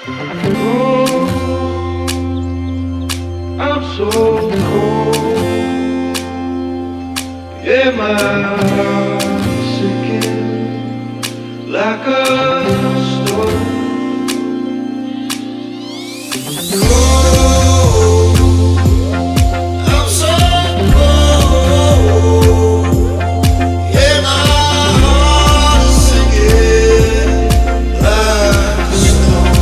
Oh, I'm so cold. Yeah, my heart's sinking like a stone. Cold, I'm so cold. Yeah, my heart's sinking like a stone.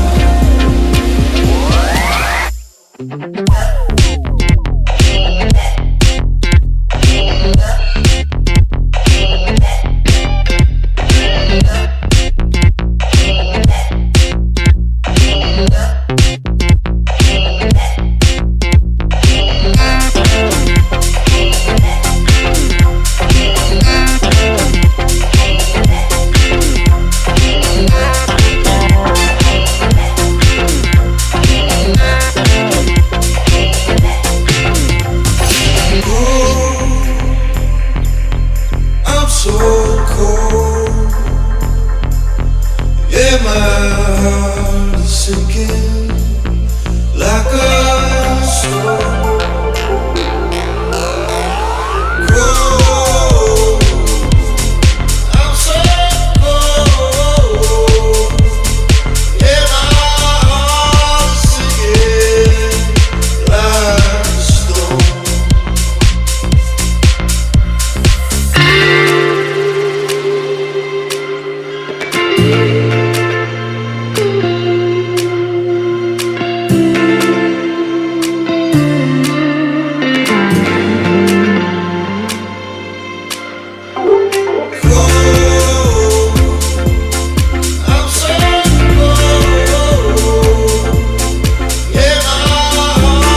I'm so cold. Yeah, my heart is sinking like a stone. Cold. I'm so cold. Yeah, my heart is sinking like a stone. I'm so cold. Yeah,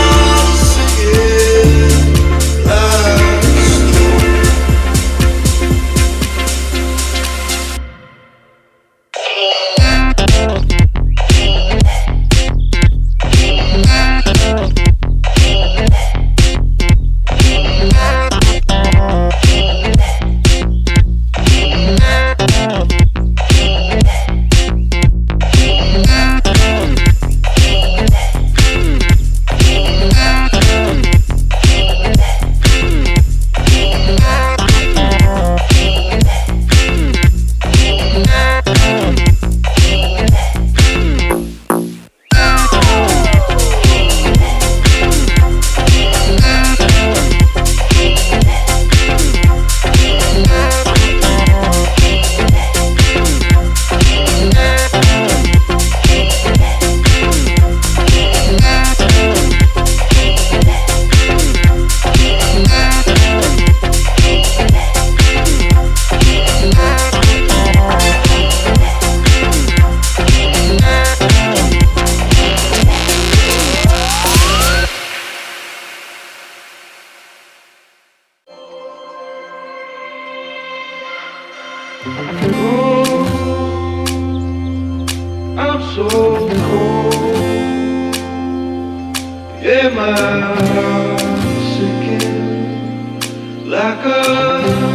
my heart is sinking like a stone. Oh, I'm so cold. Yeah, my heart's sinking like a